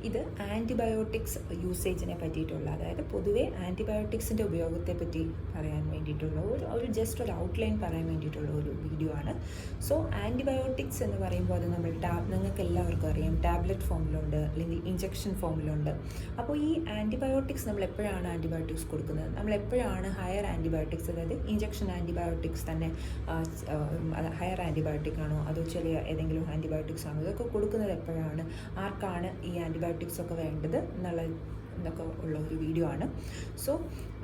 ഇത് ആൻറ്റിബയോട്ടിക്സ് യൂസേജിനെ പറ്റിയിട്ടുള്ള, അതായത് പൊതുവേ ആൻറ്റിബയോട്ടിക്സിൻ്റെ ഉപയോഗത്തെ പറ്റി പറയാൻ വേണ്ടിയിട്ടുള്ള ഒരു ജസ്റ്റ് ഒരു ഔട്ട്ലൈൻ പറയാൻ വേണ്ടിയിട്ടുള്ള ഒരു വീഡിയോ ആണ്. സോ ആൻറ്റിബയോട്ടിക്സ് എന്ന് പറയുമ്പോൾ അത് നമ്മൾ നിങ്ങൾക്ക് എല്ലാവർക്കും അറിയാം, ടാബ്ലറ്റ് ഫോമിലുണ്ട് അല്ലെങ്കിൽ ഇഞ്ചക്ഷൻ ഫോമിലുണ്ട്. അപ്പോൾ ഈ ആൻറ്റിബയോട്ടിക്സ് നമ്മൾ എപ്പോഴാണ് ആൻറ്റിബയോട്ടിക്സ് കൊടുക്കുന്നത്? നമ്മൾ എപ്പോഴാണ് ഹയർ ആൻറ്റിബയോട്ടിക്സ്, അതായത് ഇഞ്ചക്ഷൻ ആൻറ്റിബയോട്ടിക്സ് തന്നെ ഹയർ ആൻറ്റിബയോട്ടിക് ആണോ അതോ ചെറിയ ഏതെങ്കിലും ആൻറ്റിബയോട്ടിക്സ് ആണോ, ഇതൊക്കെ കൊടുക്കുന്നത് എപ്പോഴാണ്, ആർക്കാണ് ഈ ആൻറ്റിബയോട്ടിക്സ് ഒക്കെ വേണ്ടത് എന്നൊക്കെ ഉള്ള ഒരു വീഡിയോ ആണ്. സോ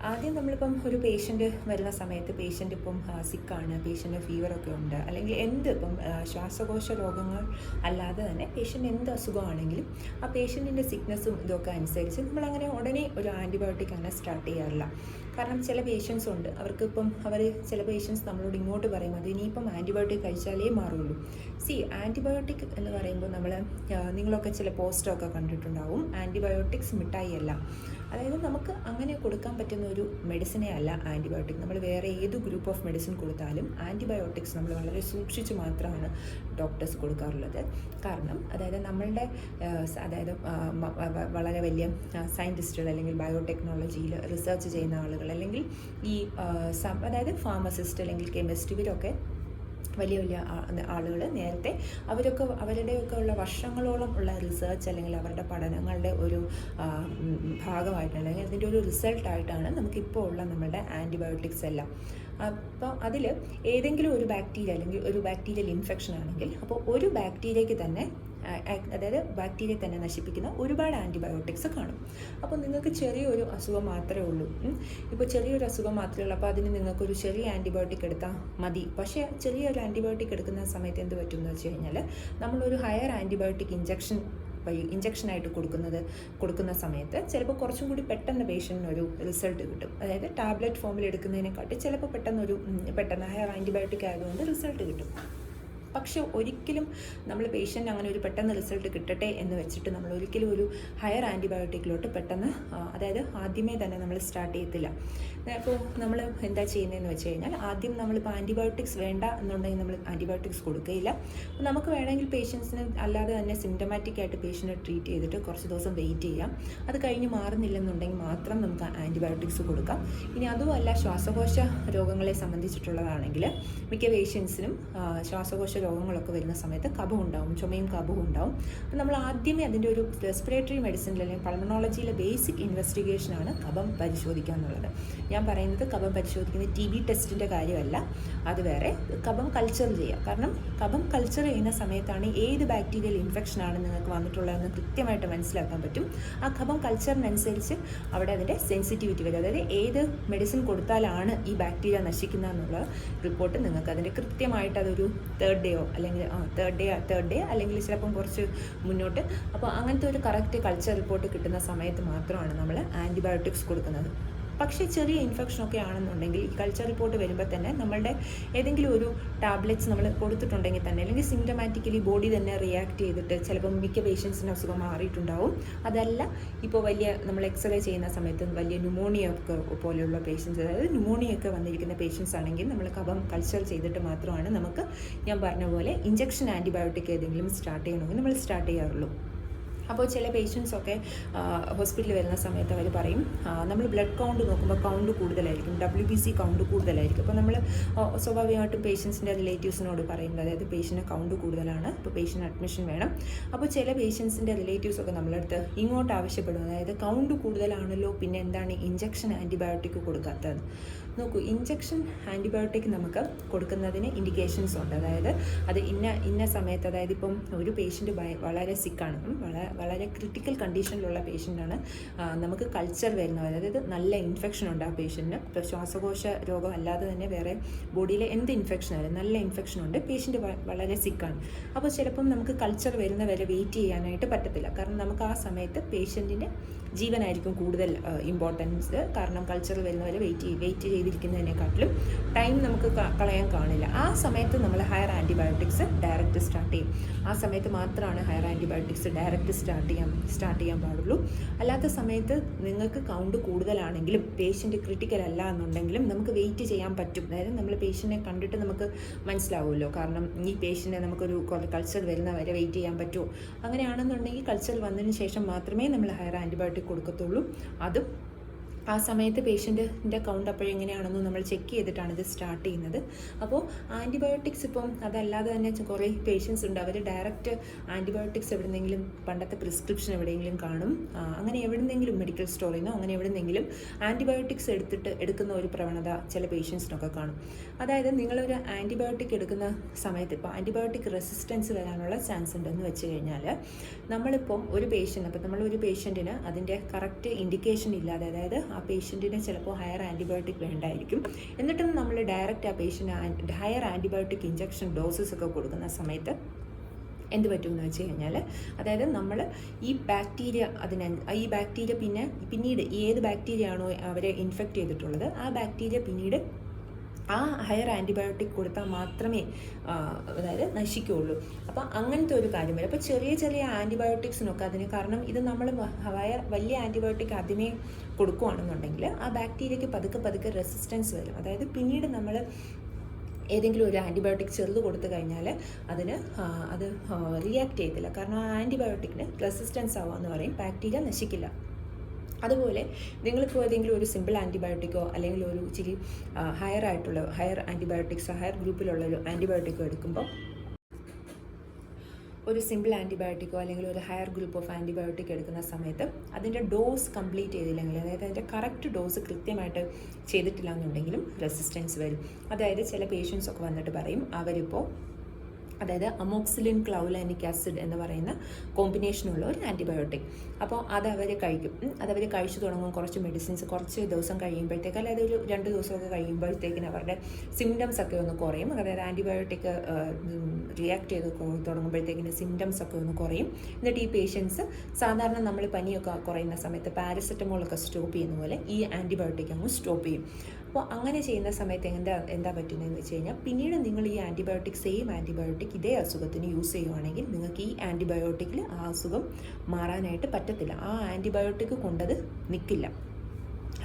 ആദ്യം നമ്മളിപ്പം ഒരു പേഷ്യൻ്റ് വരുന്ന സമയത്ത് പേഷ്യൻ്റ് ഇപ്പം സിക്കാണ്, പേഷ്യൻ്റ് ഫീവറൊക്കെ ഉണ്ട്, അല്ലെങ്കിൽ ഇപ്പം ശ്വാസകോശ രോഗങ്ങൾ അല്ലാതെ തന്നെ പേഷ്യൻ്റ് എന്ത് അസുഖമാണെങ്കിലും ആ പേഷ്യൻറ്റിൻ്റെ സിക്നസ്സും ഇതൊക്കെ അനുസരിച്ച് നമ്മളങ്ങനെ ഉടനെ ഒരു ആൻറ്റിബയോട്ടിക് അങ്ങനെ സ്റ്റാർട്ട് ചെയ്യാറില്ല. കാരണം ചില പേഷ്യൻസ് ഉണ്ട്, ചില പേഷ്യൻസ് നമ്മളോട് ഇങ്ങോട്ട് പറയും അത് ഇനിയിപ്പം ആൻറ്റിബയോട്ടിക് കഴിച്ചാലേ മാറുള്ളൂ. ആൻറ്റിബയോട്ടിക് എന്ന് പറയുമ്പോൾ നിങ്ങളൊക്കെ ചില പോസ്റ്ററൊക്കെ കണ്ടിട്ടുണ്ടാവും, ആൻറ്റിബയോട്ടിക്സ് മിഠായി അല്ല. അതായത് നമുക്ക് അങ്ങനെ കൊടുക്കാൻ പറ്റുന്ന ഒരു മെഡിസിനെ അല്ല ആൻറ്റിബയോട്ടിക്. നമ്മൾ വേറെ ഏത് ഗ്രൂപ്പ് ഓഫ് മെഡിസിൻ കൊടുത്താലും ആൻറ്റിബയോട്ടിക്സ് നമ്മൾ വളരെ സൂക്ഷിച്ച് മാത്രമാണ് ഡോക്ടേഴ്സ് കൊടുക്കാറുള്ളത്. കാരണം നമ്മളുടെ വളരെ വലിയ സയൻറ്റിസ്റ്റുകൾ അല്ലെങ്കിൽ ബയോടെക്നോളജിയിൽ റിസർച്ച് ചെയ്യുന്ന ആളുകൾ അല്ലെങ്കിൽ ഫാർമസിസ്റ്റ് അല്ലെങ്കിൽ കെമിസ്റ്റ്, ഇവരൊക്കെ വലിയ വലിയ ആളുകൾ നേരത്തെ അവരുടെയൊക്കെ ഉള്ള വർഷങ്ങളോളം ഉള്ള റിസർച്ച് അല്ലെങ്കിൽ അവരുടെ പഠനങ്ങളുടെ ഒരു ഭാഗമായിട്ടാണ് അല്ലെങ്കിൽ അതിൻ്റെ ഒരു റിസൾട്ടായിട്ടാണ് നമുക്കിപ്പോൾ ഉള്ള നമ്മളുടെ ആൻറ്റിബയോട്ടിക്സ് എല്ലാം. അപ്പോൾ അതിൽ ഏതെങ്കിലും ഒരു ബാക്ടീരിയ അല്ലെങ്കിൽ ഒരു ബാക്ടീരിയൽ ഇൻഫെക്ഷൻ ആണെങ്കിൽ അപ്പോൾ ഒരു ബാക്ടീരിയയ്ക്ക് തന്നെ ബാക്ടീരിയ തന്നെ നശിപ്പിക്കുന്ന ഒരുപാട് ആൻറ്റിബയോട്ടിക്സ് കാണും. അപ്പോൾ നിങ്ങൾക്ക് ചെറിയൊരു അസുഖം മാത്രമേ ഉള്ളൂ, ഇപ്പോൾ ചെറിയൊരു അസുഖം മാത്രമേ ഉള്ളൂ, അപ്പോൾ അതിന് നിങ്ങൾക്കൊരു ചെറിയ ആൻറ്റിബയോട്ടിക് എടുത്താൽ മതി. പക്ഷേ ചെറിയൊരു ആൻറ്റിബയോട്ടിക് എടുക്കുന്ന സമയത്ത് എന്ത് പറ്റുമെന്ന് വെച്ച് കഴിഞ്ഞാൽ നമ്മളൊരു ഹയർ ആൻറ്റിബയോട്ടിക് ഇഞ്ചക്ഷനായിട്ട് കൊടുക്കുന്ന സമയത്ത് ചിലപ്പോൾ കുറച്ചും കൂടി പെട്ടെന്ന് പേഷ്യൻറ്റിന് ഒരു റിസൾട്ട് കിട്ടും. അതായത് ടാബ്ലറ്റ് ഫോമിൽ എടുക്കുന്നതിനെക്കാട്ടി ചിലപ്പോൾ പെട്ടെന്ന് ഹയർ ആൻറ്റിബയോട്ടിക് ആയതുകൊണ്ട് റിസൾട്ട് കിട്ടും. പക്ഷെ ഒരിക്കലും നമ്മൾ പേഷ്യൻ്റ് അങ്ങനെ ഒരു പെട്ടെന്ന് റിസൾട്ട് കിട്ടട്ടെ എന്ന് വെച്ചിട്ട് നമ്മൾ ഒരിക്കലും ഒരു ഹയർ ആൻറ്റിബയോട്ടിക്കിലോട്ട് പെട്ടെന്ന് ആദ്യമേ തന്നെ നമ്മൾ സ്റ്റാർട്ട് ചെയ്യത്തില്ല. അപ്പോൾ നമ്മൾ എന്താ ചെയ്യുന്നതെന്ന് വെച്ച് കഴിഞ്ഞാൽ ആദ്യം നമ്മളിപ്പോൾ ആൻറ്റിബയോട്ടിക്സ് വേണ്ട എന്നുണ്ടെങ്കിൽ നമ്മൾ ആൻറ്റിബയോട്ടിക്സ് കൊടുക്കുകയില്ല. അപ്പോൾ നമുക്ക് വേണമെങ്കിൽ പേഷ്യൻസിന് അല്ലാതെ തന്നെ സിംറ്റമാറ്റിക് ആയിട്ട് പേഷ്യൻറ്റിനെ ട്രീറ്റ് ചെയ്തിട്ട് കുറച്ച് ദിവസം വെയിറ്റ് ചെയ്യാം. അത് കഴിഞ്ഞ് മാറുന്നില്ലെന്നുണ്ടെങ്കിൽ മാത്രം നമുക്ക് ആൻറ്റിബയോട്ടിക്സ് കൊടുക്കാം. ഇനി അതുമല്ല ശ്വാസകോശ രോഗങ്ങളെ സംബന്ധിച്ചിട്ടുള്ളതാണെങ്കിൽ മിക്ക പേഷ്യൻസിനും ശ്വാസകോശ രോഗങ്ങളൊക്കെ വരുന്ന സമയത്ത് കഫം ഉണ്ടാവും, ചുമയും കഫവും ഉണ്ടാവും. അപ്പോൾ നമ്മൾ ആദ്യമേ അതിൻ്റെ ഒരു റെസ്പിറേറ്ററി മെഡിസിനിൽ അല്ലെങ്കിൽ പൾമണോളജിയിലെ ബേസിക് ഇൻവെസ്റ്റിഗേഷനാണ് കഫം പരിശോധിക്കുക എന്നുള്ളത്. ഞാൻ പറയുന്നത് കഫം പരിശോധിക്കുന്നത് TB ടെസ്റ്റിൻ്റെ കാര്യമല്ല, അത് വേറെ. കഫം കൾച്ചർ ചെയ്യുക. കാരണം കഫം കൾച്ചർ ചെയ്യുന്ന സമയത്താണ് ഏത് ബാക്ടീരിയൽ ഇൻഫെക്ഷനാണ് നിങ്ങൾക്ക് വന്നിട്ടുള്ളതെന്ന് കൃത്യമായിട്ട് മനസ്സിലാക്കാൻ പറ്റും. ആ കഫം കൾച്ചറിനനുസരിച്ച് അവിടെ അതിൻ്റെ സെൻസിറ്റിവിറ്റി വരും. അതായത് ഏത് മെഡിസിൻ കൊടുത്താലാണ് ഈ ബാക്ടീരിയ നശിക്കുന്നത് എന്നുള്ള റിപ്പോർട്ട് നിങ്ങൾക്ക് അതിൻ്റെ കൃത്യമായിട്ട് അതൊരു തേർഡ് ഡേ അല്ലെങ്കിൽ ചിലപ്പം കുറച്ച് മുന്നോട്ട്, അപ്പോൾ അങ്ങനത്തെ ഒരു കറക്റ്റ് കൾച്ചർ റിപ്പോർട്ട് കിട്ടുന്ന സമയത്ത് മാത്രമാണ് നമ്മൾ ആൻറ്റിബയോട്ടിക്സ് കൊടുക്കുന്നത്. പക്ഷേ ചെറിയ ഇൻഫെക്ഷനൊക്കെ ആണെന്നുണ്ടെങ്കിൽ ഈ കൾച്ചർ റിപ്പോർട്ട് വരുമ്പോൾ തന്നെ നമ്മളുടെ ഏതെങ്കിലും ഒരു ടാബ്ലറ്റ്സ് നമ്മൾ കൊടുത്തിട്ടുണ്ടെങ്കിൽ തന്നെ അല്ലെങ്കിൽ സിംറ്റമാറ്റിക്കലി ബോഡി തന്നെ റിയാക്ട് ചെയ്തിട്ട് ചിലപ്പം മിക്ക പേഷ്യൻസിൻ്റെ അസുഖം മാറിയിട്ടുണ്ടാവും. അതല്ല ഇപ്പോൾ നമ്മൾ എക്സ്റേ ചെയ്യുന്ന സമയത്ത് വലിയ ന്യൂമോണിയ ഒക്കെ പോലെയുള്ള പേഷ്യൻസ്, അതായത് ന്യൂമോണിയ ഒക്കെ വന്നിരിക്കുന്ന പേഷ്യൻസ് ആണെങ്കിൽ നമ്മൾ കഫം കൾച്ചർ ചെയ്തിട്ട് മാത്രമാണ് നമുക്ക് ഞാൻ പറഞ്ഞ പോലെ ഇഞ്ചക്ഷൻ ആൻറ്റിബയോട്ടിക് ഏതെങ്കിലും സ്റ്റാർട്ട് ചെയ്യണമെങ്കിൽ നമ്മൾ സ്റ്റാർട്ട് ചെയ്യാറുള്ളൂ. അപ്പോൾ ചില പേഷ്യൻസൊക്കെ ഹോസ്പിറ്റലിൽ വരുന്ന സമയത്ത് അവർ പറയും നമ്മൾ ബ്ലഡ് കൗണ്ട് നോക്കുമ്പോൾ കൗണ്ട് കൂടുതലായിരിക്കും, WBC കൗണ്ട് കൂടുതലായിരിക്കും. അപ്പോൾ നമ്മൾ സ്വാഭാവികമായിട്ടും പേഷ്യൻസിൻ്റെ റിലേറ്റീവ്സിനോട് പറയുന്നത്, അതായത് പേഷ്യൻ്റെ കൗണ്ട് കൂടുതലാണ്, അപ്പോൾ പേഷ്യൻ്റ് അഡ്മിഷൻ വേണം. അപ്പോൾ ചില പേഷ്യൻസിൻ്റെ റിലേറ്റീവ്സൊക്കെ നമ്മളടുത്ത് ഇങ്ങോട്ട് ആവശ്യപ്പെടും, അതായത് കൗണ്ട് കൂടുതലാണല്ലോ, പിന്നെ എന്താണ് ഇഞ്ചക്ഷൻ ആൻറ്റിബയോട്ടിക് കൊടുക്കാത്തത്? നോക്കൂ, ഇഞ്ചക്ഷൻ ആൻറ്റിബയോട്ടിക് നമുക്ക് കൊടുക്കുന്നതിന് ഇൻഡിക്കേഷൻസ് ഉണ്ട്. അതായത് അത് ഇന്ന സമയത്ത്, അതായത് ഇപ്പം ഒരു പേഷ്യൻ്റ് വളരെ സിക്കാണ്, വളരെ ക്രിട്ടിക്കൽ കണ്ടീഷനിലുള്ള പേഷ്യൻ്റാണ്, നമുക്ക് കൾച്ചർ വരുന്നത്, അതായത് നല്ല ഇൻഫെക്ഷൻ ഉണ്ട് ആ പേഷ്യൻറ്റിന്, ഇപ്പോൾ ശ്വാസകോശ രോഗം അല്ലാതെ തന്നെ വേറെ ബോഡിയിലെ എന്ത് ഇൻഫെക്ഷൻ ആയാലും നല്ല ഇൻഫെക്ഷൻ ഉണ്ട്, പേഷ്യൻ്റ് വളരെ സിക്കാണ്. അപ്പോൾ ചിലപ്പം നമുക്ക് കൾച്ചർ വരുന്ന വരെ വെയിറ്റ് ചെയ്യാനായിട്ട് പറ്റത്തില്ല. കാരണം നമുക്ക് ആ സമയത്ത് പേഷ്യൻറ്റിൻ്റെ ജീവനായിരിക്കും കൂടുതൽ ഇമ്പോർട്ടൻസ്. കാരണം കൾച്ചർ വരുന്നവരെ വെയിറ്റ് ചെയ്ത് ചെയ്തിരിക്കുന്നതിനെക്കാട്ടിലും ടൈം നമുക്ക് കളയാൻ കാണില്ല. ആ സമയത്ത് നമ്മൾ ഹയർ ആൻറ്റിബയോട്ടിക്സ് ഡയറക്റ്റ് സ്റ്റാർട്ട് ചെയ്യും. ആ സമയത്ത് മാത്രമാണ് ഹയർ ആൻറ്റിബയോട്ടിക്സ് ഡയറക്റ്റ് സ്റ്റാർട്ട് ചെയ്യാൻ പാടുള്ളൂ. അല്ലാത്ത സമയത്ത് നിങ്ങൾക്ക് കൗണ്ട് കൂടുതലാണെങ്കിലും പേഷ്യൻ്റ് ക്രിട്ടിക്കൽ അല്ല എന്നുണ്ടെങ്കിലും നമുക്ക് വെയിറ്റ് ചെയ്യാൻ പറ്റും. അതായത് നമ്മൾ പേഷ്യൻറ്റിനെ കണ്ടിട്ട് നമുക്ക് മനസ്സിലാവുമല്ലോ, കാരണം ഈ പേഷ്യൻറ്റിനെ നമുക്കൊരു കൾച്ചർ വരുന്ന വരെ വെയിറ്റ് ചെയ്യാൻ പറ്റുമോ. അങ്ങനെയാണെന്നുണ്ടെങ്കിൽ കൾച്ചർ വന്നതിന് ശേഷം മാത്രമേ നമ്മൾ ഹയർ ആൻറ്റിബയോട്ടിക് കൊടുക്കത്തുള്ളൂ. അതും ആ സമയത്ത് പേഷ്യൻറ്റിൻ്റെ കൗണ്ട് അപ്പോഴെങ്ങനെയാണെന്ന് നമ്മൾ ചെക്ക് ചെയ്തിട്ടാണ് ഇത് സ്റ്റാർട്ട് ചെയ്യുന്നത്. അപ്പോൾ ആൻറ്റിബയോട്ടിക്സ് ഇപ്പം അതല്ലാതെ തന്നെ കുറേ പേഷ്യൻസ് ഉണ്ട്, അവർ ഡയറക്റ്റ് ആൻറ്റിബയോട്ടിക്സ് എവിടെന്നെങ്കിലും പണ്ടത്തെ പ്രിസ്ക്രിപ്ഷൻ എവിടെയെങ്കിലും കാണും, അങ്ങനെ എവിടെന്നെങ്കിലും മെഡിക്കൽ സ്റ്റോറിൽ നിന്നോ അങ്ങനെ എവിടെന്നെങ്കിലും ആൻറ്റിബയോട്ടിക്സ് എടുക്കുന്ന ഒരു പ്രവണത ചില പേഷ്യൻസിനൊക്കെ കാണും. അതായത് നിങ്ങളൊരു ആൻറ്റിബയോട്ടിക് എടുക്കുന്ന സമയത്ത് ഇപ്പോൾ ആൻറ്റിബയോട്ടിക് റെസിസ്റ്റൻസ് വരാനുള്ള ചാൻസ് ഉണ്ടെന്ന് വെച്ച് കഴിഞ്ഞാൽ നമ്മളിപ്പം ഒരു പേഷ്യൻ്റ്, അപ്പോൾ നമ്മളൊരു പേഷ്യൻറ്റിന് അതിൻ്റെ കറക്റ്റ് ഇൻഡിക്കേഷൻ ഇല്ലാതെ, അതായത് ആ പേഷ്യൻറ്റിന് ചിലപ്പോൾ ഹയർ ആൻറ്റിബയോട്ടിക് വേണ്ടായിരിക്കും, എന്നിട്ടും നമ്മൾ ഡയറക്റ്റ് ആ patient higher antibiotic injection doses ഒക്കെ കൊടുക്കുന്ന സമയത്ത് എന്ത് പറ്റുമെന്ന് വെച്ച് കഴിഞ്ഞാൽ, അതായത് നമ്മൾ ഈ ബാക്ടീരിയ പിന്നീട് ഏത് ബാക്ടീരിയ ആണോ അവരെ ഇൻഫെക്റ്റ് ചെയ്തിട്ടുള്ളത് ആ ബാക്ടീരിയ പിന്നീട് ആ ഹയർ ആൻറ്റിബയോട്ടിക് കൊടുത്താൽ മാത്രമേ അതായത് നശിക്കുകയുള്ളൂ. അപ്പോൾ അങ്ങനത്തെ ഒരു കാര്യം വരും. അപ്പോൾ ചെറിയ ആൻറ്റിബയോട്ടിക്സിനൊക്കെ അതിന് കാരണം ഇത് നമ്മൾ വലിയ ആൻറ്റിബയോട്ടിക് ആദ്യമേ കൊടുക്കുകയാണെന്നുണ്ടെങ്കിൽ ആ ബാക്ടീരിയയ്ക്ക് പതുക്കെ റെസിസ്റ്റൻസ് വരും. അതായത് പിന്നീട് നമ്മൾ ഏതെങ്കിലും ഒരു ആൻറ്റിബയോട്ടിക് ചെറുത് കൊടുത്തു കഴിഞ്ഞാൽ അത് റിയാക്ട് ചെയ്യത്തില്ല, കാരണം ആ ആൻറ്റിബയോട്ടിക്കിന് റെസിസ്റ്റൻസ് ആവുകയെന്ന് പറയും, ബാക്ടീരിയ നശിക്കില്ല. അതുപോലെ നിങ്ങളിപ്പോൾ ഏതെങ്കിലും ഒരു സിമ്പിൾ ആൻറ്റിബയോട്ടിക്കോ അല്ലെങ്കിൽ ഒരു ഇച്ചിരി ഹയർ ആൻറ്റിബയോട്ടിക്സ് ഹയർ ഗ്രൂപ്പിലുള്ള ഒരു ആൻറ്റിബയോട്ടിക്കോ എടുക്കുമ്പോൾ, ഒരു സിമ്പിൾ ആൻറ്റിബയോട്ടിക്കോ അല്ലെങ്കിൽ ഒരു ഹയർ ഗ്രൂപ്പ് ഓഫ് ആൻറ്റിബയോട്ടിക് എടുക്കുന്ന സമയത്ത് അതിൻ്റെ ഡോസ് കംപ്ലീറ്റ് ചെയ്തില്ലെങ്കിൽ, അതായത് അതിൻ്റെ കറക്റ്റ് ഡോസ് കൃത്യമായിട്ട് ചെയ്തിട്ടില്ല എന്നുണ്ടെങ്കിലും റെസിസ്റ്റൻസ് വരും. അതായത് ചില പേഷ്യൻസ് ഒക്കെ വന്നിട്ട് പറയും അവരിപ്പോൾ അതായത് അമോക്സിലിൻ ക്ലൗലാനിക് ആസിഡ് എന്ന് പറയുന്ന കോമ്പിനേഷനുള്ള ഒരു ആൻറ്റിബയോട്ടിക്, അപ്പോൾ അതവർ കഴിക്കും. അതവർ കഴിച്ചു തുടങ്ങും. കുറച്ച് മെഡിസിൻസ് കുറച്ച് ദിവസം കഴിയുമ്പോഴത്തേക്ക്, അതായത് ഒരു 2 ദിവസമൊക്കെ കഴിയുമ്പോഴത്തേക്കിന് അവരുടെ സിംറ്റംസ് ഒക്കെ ഒന്ന് കുറയും. അതായത് ആൻറ്റിബയോട്ടിക് റിയാക്ട് ചെയ്ത് തുടങ്ങുമ്പോഴത്തേക്കിന് സിംറ്റംസ് ഒക്കെ ഒന്ന് കുറയും. എന്നിട്ട് ഈ പേഷ്യൻസ് സാധാരണ നമ്മൾ പനിയൊക്കെ കുറയുന്ന സമയത്ത് പാരസെറ്റമോളൊക്കെ സ്റ്റോപ്പ് ചെയ്യുന്ന പോലെ ഈ ആൻറ്റിബയോട്ടിക് അങ്ങ് സ്റ്റോപ്പ് ചെയ്യും. അപ്പോൾ അങ്ങനെ ചെയ്യുന്ന സമയത്ത് എന്താ പറ്റുന്നതെന്ന് വെച്ച് കഴിഞ്ഞാൽ, പിന്നീട് നിങ്ങൾ ഈ സെയിം ആൻറ്റിബയോട്ടിക് ഇതേ അസുഖത്തിന് യൂസ് ചെയ്യുവാണെങ്കിൽ നിങ്ങൾക്ക് ഈ ആൻറ്റിബയോട്ടിക്കിൽ ആ അസുഖം മാറാനായിട്ട് പറ്റത്തില്ല. ആ ആൻറ്റിബയോട്ടിക് കൊണ്ടത് നിൽക്കില്ല,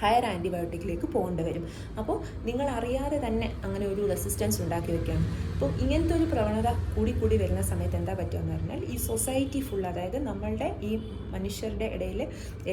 ഹയർ ആൻറ്റിബയോട്ടിക്കിലേക്ക് പോകേണ്ടി വരും. അപ്പോൾ നിങ്ങൾ അറിയാതെ തന്നെ അങ്ങനെ ഒരു റെസിസ്റ്റൻസ് ഉണ്ടാക്കി വെക്കുകയാണ്. അപ്പോൾ ഇങ്ങനത്തെ ഒരു പ്രവണത കൂടി വരുന്ന സമയത്ത് എന്താ പറ്റുമെന്ന് പറഞ്ഞാൽ, ഈ സൊസൈറ്റി ഫുൾ, അതായത് നമ്മളുടെ ഈ മനുഷ്യരുടെ ഇടയിൽ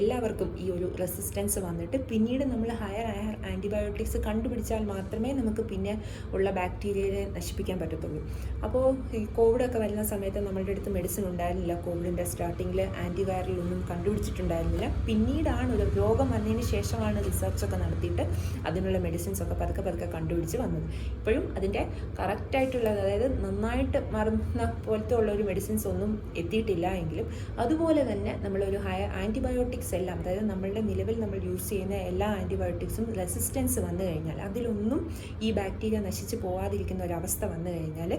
എല്ലാവർക്കും ഈ ഒരു റെസിസ്റ്റൻസ് വന്നിട്ട് പിന്നീട് നമ്മൾ ഹയർ ആൻറ്റിബയോട്ടിക്സ് കണ്ടുപിടിച്ചാൽ മാത്രമേ നമുക്ക് പിന്നെ ഉള്ള ബാക്ടീരിയയെ നശിപ്പിക്കാൻ പറ്റത്തുള്ളൂ. അപ്പോൾ ഈ കോവിഡൊക്കെ വരുന്ന സമയത്ത് നമ്മളുടെ അടുത്ത് മെഡിസിൻ ഉണ്ടായിരുന്നില്ല. കോവിഡിൻ്റെ സ്റ്റാർട്ടിങ്ങിൽ ആൻറ്റിവൈറൽ ഒന്നും കണ്ടുപിടിച്ചിട്ടുണ്ടായിരുന്നില്ല. പിന്നീടാണ് ഒരു രോഗം വന്നതിന് ശേഷമാണ് റിസർച്ചൊക്കെ നടത്തിയിട്ട് അതിനുള്ള മെഡിസിൻസ് ഒക്കെ പതുക്കെ കണ്ടുപിടിച്ച് വന്നത്. ഇപ്പോഴും അതിൻ്റെ കറക്റ്റായിട്ടുള്ളത്, അതായത് നന്നായിട്ട് മറന്ന പോലത്തെ ഉള്ള ഒരു മെഡിസിൻസ് ഒന്നും എത്തിയിട്ടില്ല എങ്കിലും അതുപോലെ തന്നെ നമ്മളൊരു ആൻറ്റിബയോട്ടിക്സ് എല്ലാം, അതായത് നമ്മളുടെ നിലവിൽ നമ്മൾ യൂസ് ചെയ്യുന്ന എല്ലാ ആൻറ്റിബയോട്ടിക്സും റെസിസ്റ്റൻസ് വന്നു കഴിഞ്ഞാൽ, അതിലൊന്നും ഈ ബാക്ടീരിയ നശിച്ച് പോകാതിരിക്കുന്ന ഒരവസ്ഥ വന്നു കഴിഞ്ഞാൽ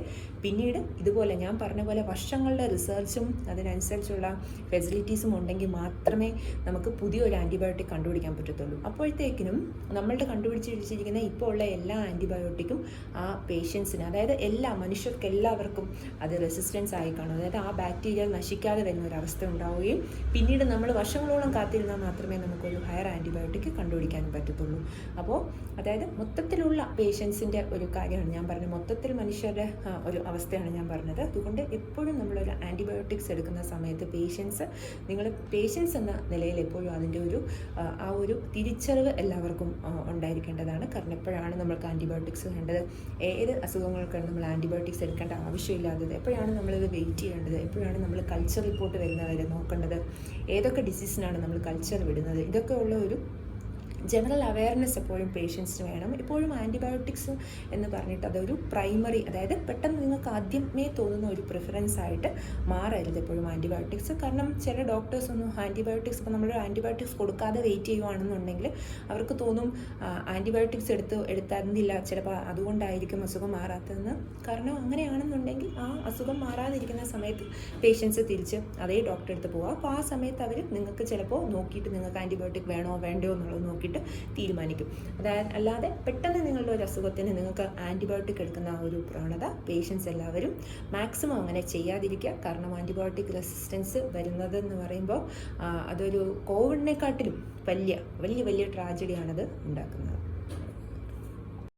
പിന്നീട് ഇതുപോലെ ഞാൻ പറഞ്ഞ പോലെ വർഷങ്ങളുടെ റിസർച്ചും അതിനനുസരിച്ചുള്ള ഫെസിലിറ്റീസും ഉണ്ടെങ്കിൽ മാത്രമേ നമുക്ക് പുതിയൊരു ആൻറ്റിബയോട്ടിക് കണ്ടുപിടിക്കാൻ പറ്റത്തുള്ളൂ. അപ്പോഴത്തേക്കിനും നമ്മളുടെ കണ്ടുപിടിച്ചിരിക്കുന്ന ഇപ്പോൾ ഉള്ള എല്ലാ ആൻറ്റിബയോട്ടിക്കും ആ പേഷ്യൻസിന്, അതായത് മനുഷ്യർക്ക് എല്ലാവർക്കും അത് റെസിസ്റ്റൻസ് ആയി കാണും. അതായത് ആ ബാക്ടീരിയ നശിക്കാതെ വരുന്ന ഒരവസ്ഥ ഉണ്ടാവുകയും പിന്നീട് നമ്മൾ വർഷങ്ങളോളം കാത്തിരുന്നാൽ മാത്രമേ നമുക്കൊരു ഹയർ ആൻറ്റിബയോട്ടിക് കണ്ടുപിടിക്കാനും പറ്റത്തുള്ളൂ. അപ്പോൾ അതായത് മൊത്തത്തിലുള്ള പേഷ്യൻസിൻ്റെ ഒരു കാര്യമാണ് ഞാൻ പറഞ്ഞത്, മൊത്തത്തിൽ മനുഷ്യരുടെ ഒരു അവസ്ഥയാണ് ഞാൻ പറഞ്ഞത്. അതുകൊണ്ട് എപ്പോഴും നമ്മളൊരു ആൻറ്റിബയോട്ടിക്സ് എടുക്കുന്ന സമയത്ത് പേഷ്യൻസ് എന്ന നിലയിൽ എപ്പോഴും അതിൻ്റെ ആ ഒരു തിരിച്ചറിവ് എല്ലാവർക്കും ഉണ്ടായിരിക്കേണ്ടതാണ്. കാരണം എപ്പോഴാണ് നമ്മൾക്ക് ആൻറ്റിബയോട്ടിക്സ് വേണ്ടത്, ഏത് അസുഖങ്ങൾക്കാണ് നമ്മൾ ആൻറ്റിബയോട്ടിക്സ് എടുക്കേണ്ട ആവശ്യമില്ലാത്തത്, എപ്പോഴാണ് നമ്മളിത് വെയിറ്റ് ചെയ്യേണ്ടത്, എപ്പോഴാണ് നമ്മൾ കൾച്ചർ റിപ്പോർട്ട് വരുന്നവരെ നോക്കേണ്ടത്, ഏതൊക്കെ ഡിസീസിനാണ് നമ്മൾ കൾച്ചർ വിടുന്നത്, ഇതൊക്കെ ഉള്ള ഒരു ജനറൽ അവയർനെസ് എപ്പോഴും പേഷ്യൻസിന് വേണം. എപ്പോഴും ആൻറ്റിബയോട്ടിക്സ് എന്ന് പറഞ്ഞിട്ട് അതൊരു പ്രൈമറി, അതായത് പെട്ടെന്ന് നിങ്ങൾക്ക് ആദ്യമേ തോന്നുന്ന ഒരു പ്രിഫറൻസ് ആയിട്ട് മാറരുത് എപ്പോഴും ആൻറ്റിബയോട്ടിക്സ്. കാരണം ചില ഡോക്ടേഴ്സ് ഒന്നും ആൻറ്റിബയോട്ടിക്സ്, ഇപ്പോൾ നമ്മൾ ആൻറ്റിബയോട്ടിക്സ് കൊടുക്കാതെ വെയിറ്റ് ചെയ്യുകയാണെന്നുണ്ടെങ്കിൽ അവർക്ക് തോന്നും ആൻറ്റിബയോട്ടിക്സ് എടുത്തില്ല, ചിലപ്പോൾ അതുകൊണ്ടായിരിക്കും അസുഖം മാറാത്തതെന്ന്. കാരണം അങ്ങനെയാണെന്നുണ്ടെങ്കിൽ ആ അസുഖം മാറാതിരിക്കുന്ന സമയത്ത് പേഷ്യൻസ് തിരിച്ച് അതേ ഡോക്ടറെ അടുത്ത് പോവുക. അപ്പോൾ ആ സമയത്ത് അവർ നിങ്ങൾക്ക് ചിലപ്പോൾ നോക്കിയിട്ട് നിങ്ങൾക്ക് ആൻറ്റിബയോട്ടിക് വേണോ വേണ്ടയോ എന്നുള്ളത് നോക്കിയിട്ട് നോക്കിയിട്ട് തീരുമാനിക്കും. അതായത് അല്ലാതെ പെട്ടെന്ന് നിങ്ങളുടെ ഒരു അസുഖത്തിന് നിങ്ങൾക്ക് ആൻറ്റിബയോട്ടിക് എടുക്കുന്ന ആ ഒരു പ്രവണത പേഷ്യൻസ് എല്ലാവരും മാക്സിമം അങ്ങനെ ചെയ്യാതിരിക്കുക. കാരണം ആൻറ്റിബയോട്ടിക് റെസിസ്റ്റൻസ് വരുന്നതെന്ന് പറയുമ്പോൾ അതൊരു കോവിഡിനെക്കാട്ടിലും വലിയ ട്രാജഡിയാണത് ഉണ്ടാക്കുന്നത്.